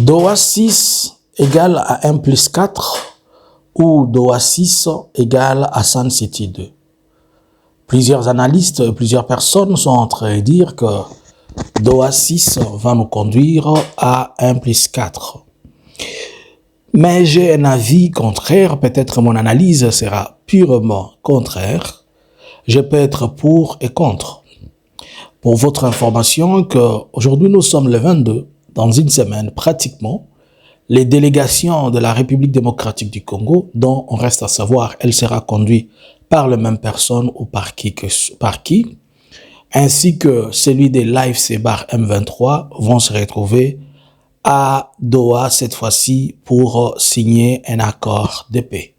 Doha 6 égale à 1 plus 4 ou Doha 6 égale à Sun City 2. Plusieurs analystes, plusieurs personnes sont en train de dire que Doha 6 va nous conduire à 1 plus 4. Mais j'ai un avis contraire, peut-être mon analyse sera purement contraire. Je peux être pour et contre. Pour votre information, qu'aujourd'hui nous sommes le 22, dans une semaine pratiquement, les délégations de la République démocratique du Congo, dont on reste à savoir, elle sera conduite par la même personne ou par qui, ainsi que celui des l'AFC bar M23 vont se retrouver à Doha cette fois-ci pour signer un accord de paix.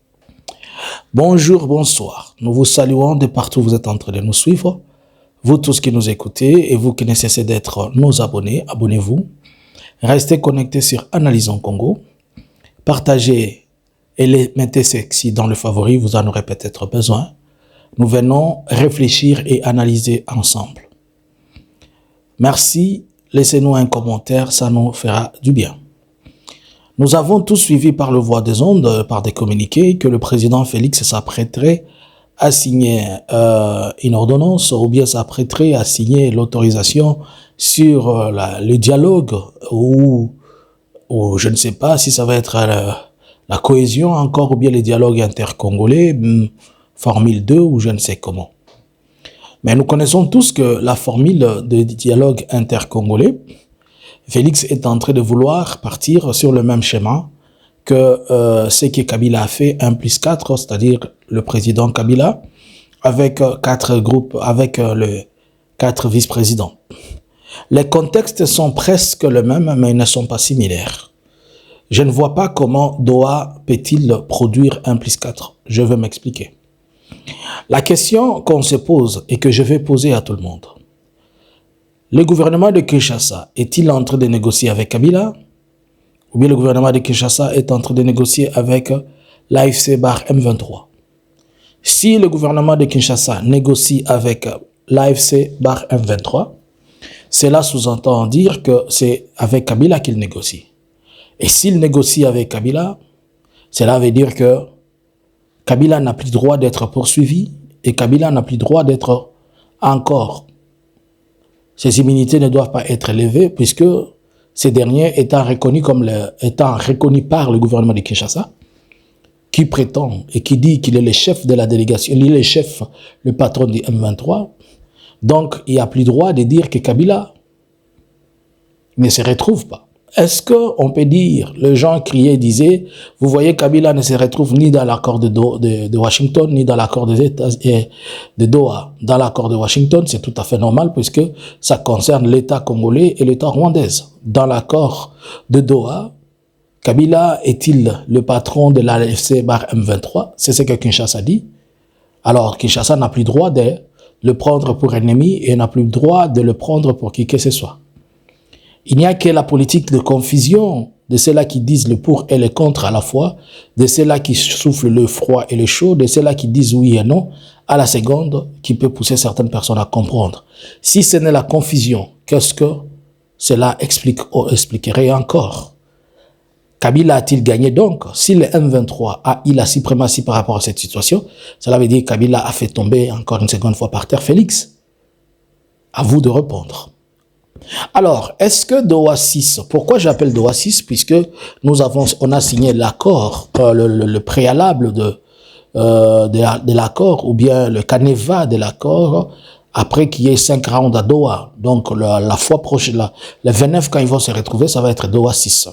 Bonjour, bonsoir. Nous vous saluons de partout où vous êtes en train de nous suivre. Vous tous qui nous écoutez et vous qui ne cessez d'être nos abonnés, abonnez-vous. Restez connectés sur Analysons Congo. Partagez et les mettez sexy dans le favori, vous en aurez peut-être besoin. Nous venons réfléchir et analyser ensemble. Merci, laissez-nous un commentaire, ça nous fera du bien. Nous avons tous suivi par le voie des ondes, par des communiqués, que le président Félix s'apprêterait à signer une ordonnance ou bien s'apprêterait à signer l'autorisation sur le dialogue ou je ne sais pas si ça va être la cohésion encore ou bien le dialogue intercongolais, formule 2 ou je ne sais comment. Mais nous connaissons tous que la formule de dialogue intercongolais, Félix est en train de vouloir partir sur le même schéma que ce que Kabila a fait 1 plus 4, c'est-à-dire le président Kabila, avec 4 groupes, avec les 4 vice-présidents. Les contextes sont presque les mêmes, mais ils ne sont pas similaires. Je ne vois pas comment Doha peut-il produire 1 plus 4. Je vais m'expliquer. La question qu'on se pose et que je vais poser à tout le monde. Le gouvernement de Kinshasa est-il en train de négocier avec Kabila? Ou bien le gouvernement de Kinshasa est en train de négocier avec l'AFC bar M23? Si le gouvernement de Kinshasa négocie avec l'AFC bar M23, cela sous-entend dire que c'est avec Kabila qu'il négocie. Et s'il négocie avec Kabila, cela veut dire que Kabila n'a plus droit d'être poursuivi et Kabila n'a plus droit d'être encore. Ces immunités ne doivent pas être levées puisque ces derniers étant reconnus par le gouvernement de Kinshasa, qui prétend et qui dit qu'il est le chef de la délégation, il est le chef, le patron du M23, donc il n'y a plus droit de dire que Kabila ne se retrouve pas. Est-ce qu'on peut dire, les gens criaient, disaient, vous voyez, Kabila ne se retrouve ni dans l'accord de Washington, ni dans l'accord de Doha. Dans l'accord de Washington, c'est tout à fait normal puisque ça concerne l'État congolais et l'État rwandais. Dans l'accord de Doha, Kabila est-il le patron de l'AFC bar M23? C'est ce que Kinshasa dit. Alors, Kinshasa n'a plus droit de le prendre pour ennemi et n'a plus le droit de le prendre pour qui que ce soit. Il n'y a que la politique de confusion de ceux-là qui disent le pour et le contre à la fois, de ceux-là qui soufflent le froid et le chaud, de ceux-là qui disent oui et non à la seconde, qui peut pousser certaines personnes à comprendre. Si ce n'est la confusion, qu'est-ce que cela expliquerait encore? Kabila a-t-il gagné donc? Si le M23 a eu la suprématie par rapport à cette situation, cela veut dire que Kabila a fait tomber encore une seconde fois par terre Félix. À vous de répondre. Alors, est-ce que Doha 6, pourquoi j'appelle Doha 6? Puisque on a signé l'accord, le préalable de l'accord, ou bien le canevas de l'accord, après qu'il y ait 5 rounds à Doha. Donc, la fois prochaine, le 29, quand ils vont se retrouver, ça va être Doha 6.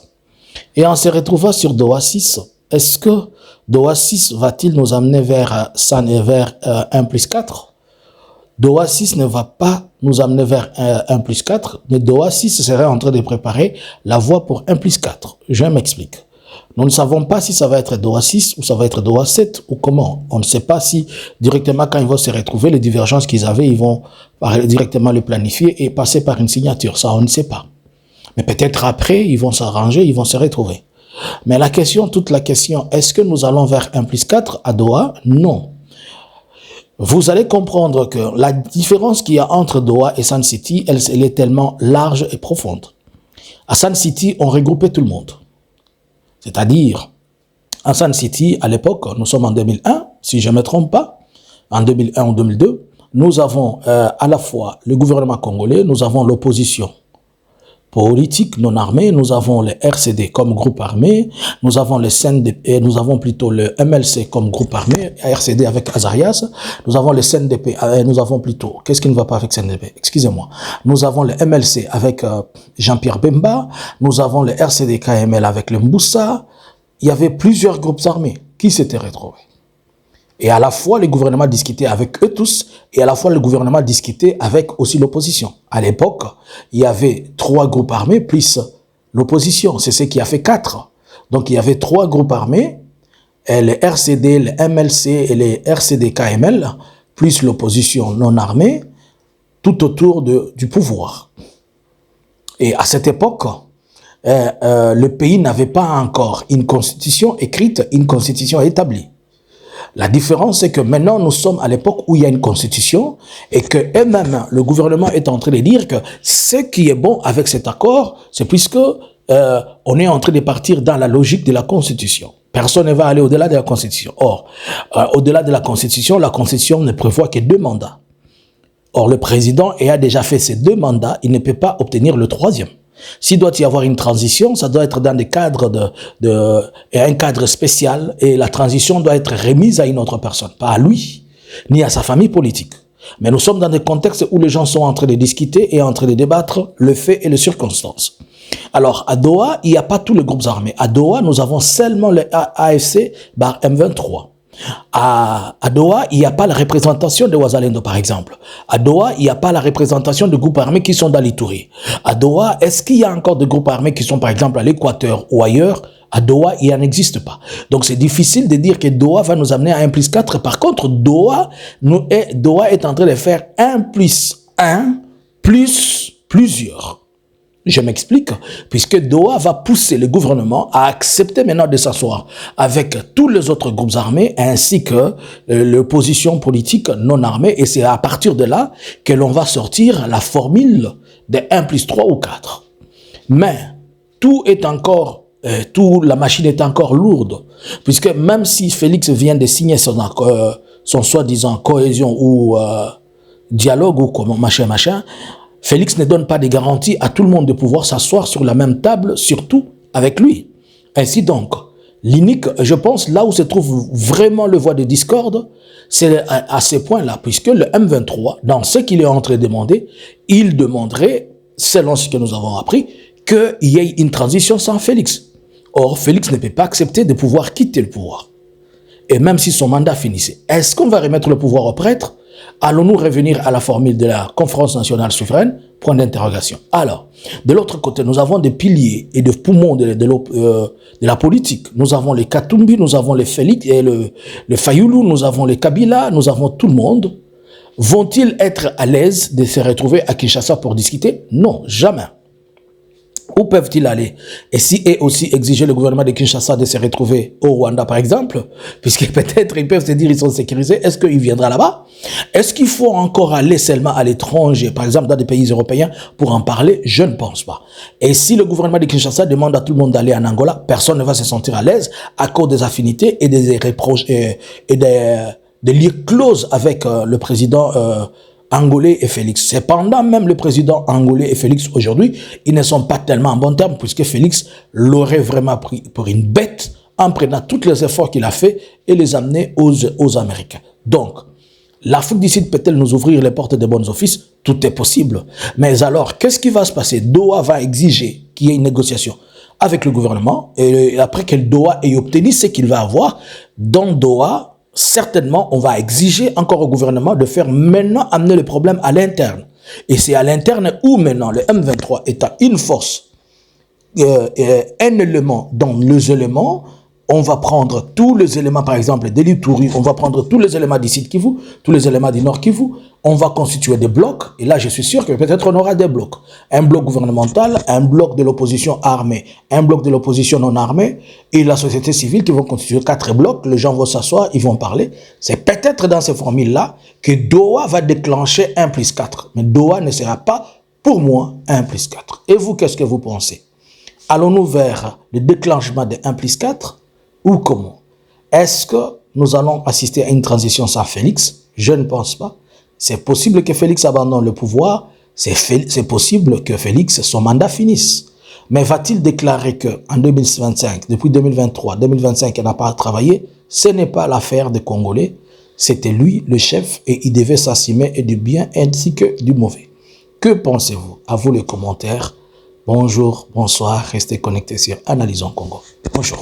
Et en se retrouvant sur Doha 6, est-ce que Doha 6 va-t-il nous amener vers 1 plus 4? Doha 6 ne va pas nous amener vers 1 plus 4, mais Doha 6 serait en train de préparer la voie pour 1 plus 4. Je m'explique. Nous ne savons pas si ça va être Doha 6 ou ça va être Doha 7 ou comment. On ne sait pas si directement quand ils vont se retrouver, les divergences qu'ils avaient, ils vont directement le planifier et passer par une signature. Ça, on ne sait pas. Mais peut-être après, ils vont s'arranger, ils vont se retrouver. Mais toute la question, est-ce que nous allons vers 1 plus 4 à Doha? Non. Vous allez comprendre que la différence qu'il y a entre Doha et Sun City, elle est tellement large et profonde. Sun City, on regroupait tout le monde. C'est-à-dire, à Sun City, à l'époque, nous sommes en 2001, si je ne me trompe pas, en 2001 ou 2002, nous avons à la fois le gouvernement congolais, nous avons l'opposition politique non armée, nous avons le RCD comme groupe armé, nous avons le CNDP, nous avons plutôt le MLC comme groupe armé, RCD avec Azarias, nous avons le CNDP, nous avons plutôt, qu'est-ce qui ne va pas avec CNDP? Excusez-moi. Nous avons le MLC avec Jean-Pierre Bemba, nous avons le RCD KML avec le Mboussa. Il y avait plusieurs groupes armés qui s'étaient retrouvés. Et à la fois, le gouvernement discutait avec eux tous, et à la fois, le gouvernement discutait avec aussi l'opposition. À l'époque, il y avait 3 groupes armés plus l'opposition. C'est ce qui a fait 4. Donc, il y avait 3 groupes armés, et le RCD, le MLC et les RCD-KML, plus l'opposition non armée, tout autour du pouvoir. Et à cette époque, le pays n'avait pas encore une constitution écrite, une constitution établie. La différence, c'est que maintenant, nous sommes à l'époque où il y a une constitution et que eux-mêmes, le gouvernement est en train de dire que ce qui est bon avec cet accord, c'est puisque on est en train de partir dans la logique de la constitution. Personne ne va aller au-delà de la constitution. Or, au-delà de la constitution ne prévoit que 2 mandats. Or, le président ayant déjà fait ces 2 mandats, il ne peut pas obtenir le 3e. S'il doit y avoir une transition, ça doit être dans des cadres un cadre spécial, et la transition doit être remise à une autre personne, pas à lui, ni à sa famille politique. Mais nous sommes dans des contextes où les gens sont en train de discuter et en train de débattre le fait et les circonstances. Alors, à Doha, il n'y a pas tous les groupes armés. À Doha, nous avons seulement le AFC M23. À Doha, il n'y a pas la représentation de Wazalendo, par exemple. À Doha, il n'y a pas la représentation de groupes armés qui sont dans l'Ituri. À Doha, est-ce qu'il y a encore des groupes armés qui sont, par exemple, à l'Équateur ou ailleurs? À Doha, il n'en existe pas. Donc, c'est difficile de dire que Doha va nous amener à 1+4. Par contre, Doha est en train de faire 1+1 plus plusieurs. Je m'explique, puisque Doha va pousser le gouvernement à accepter maintenant de s'asseoir avec tous les autres groupes armés ainsi que l'opposition politique non armée, et c'est à partir de là que l'on va sortir la formule de 1+3 ou 4. Mais tout est encore, la machine est encore lourde, puisque même si Félix vient de signer son soi-disant cohésion ou dialogue ou comment machin, Félix ne donne pas de garantie à tout le monde de pouvoir s'asseoir sur la même table, surtout avec lui. Ainsi donc, l'unique, je pense, là où se trouve vraiment le voie de discorde, c'est à ce point-là, puisque le M23, dans ce qu'il est en train de demander, il demanderait, selon ce que nous avons appris, qu'il y ait une transition sans Félix. Or, Félix ne peut pas accepter de pouvoir quitter le pouvoir. Et même si son mandat finissait, est-ce qu'on va remettre le pouvoir au prêtre? Allons-nous revenir à la formule de la conférence nationale souveraine? Point d'interrogation. Alors, de l'autre côté, nous avons des piliers et des poumons de la politique. Nous avons les Katumbi, nous avons les Félix et le Fayoulou, nous avons les Kabila, nous avons tout le monde. Vont-ils être à l'aise de se retrouver à Kinshasa pour discuter? Non, jamais. Où peuvent-ils aller? Et si est aussi exiger le gouvernement de Kinshasa de se retrouver au Rwanda, par exemple, puisque peut-être ils peuvent se dire qu'ils sont sécurisés, est-ce qu'il viendra là-bas? Est-ce qu'il faut encore aller seulement à l'étranger, par exemple dans des pays européens, pour en parler? Je ne pense pas. Et si le gouvernement de Kinshasa demande à tout le monde d'aller en Angola, personne ne va se sentir à l'aise à cause des affinités et des reproches et des liens closes avec le président angolais et Félix. Cependant, même le président angolais et Félix aujourd'hui, ils ne sont pas tellement en bon terme, puisque Félix l'aurait vraiment pris pour une bête en prenant tous les efforts qu'il a fait et les amener aux Américains. Donc, l'Afrique du Sud peut-elle nous ouvrir les portes des bons offices? Tout est possible. Mais alors, qu'est-ce qui va se passer? Doha va exiger qu'il y ait une négociation avec le gouvernement, et après que Doha ait obtenu ce qu'il va avoir, dans Doha, certainement, on va exiger encore au gouvernement de faire maintenant amener le problème à l'interne. Et c'est à l'interne où maintenant le M23 étant une force, un élément dans les éléments, on va prendre tous les éléments, par exemple, de l'Ituri, on va prendre tous les éléments du Sud Kivu, tous les éléments du Nord Kivu, on va constituer des blocs, et là je suis sûr que peut-être on aura des blocs. Un bloc gouvernemental, un bloc de l'opposition armée, un bloc de l'opposition non armée, et la société civile qui vont constituer 4 blocs, les gens vont s'asseoir, ils vont parler. C'est peut-être dans ces formules-là que Doha va déclencher 1+4. Mais Doha ne sera pas, pour moi, 1+4. Et vous, qu'est-ce que vous pensez? Allons-nous vers le déclenchement de 1 plus 4 ou comment? Est-ce que nous allons assister à une transition sans Félix? Je ne pense pas. C'est possible que Félix abandonne le pouvoir. C'est possible que Félix, son mandat finisse. Mais va-t-il déclarer qu'en 2025, depuis 2023, 2025, il n'a pas travaillé? Ce n'est pas l'affaire des Congolais. C'était lui le chef et il devait s'assumer du bien ainsi que du mauvais. Que pensez-vous? À vous les commentaires. Bonjour, bonsoir, restez connectés sur Analysons Congo. Bonjour.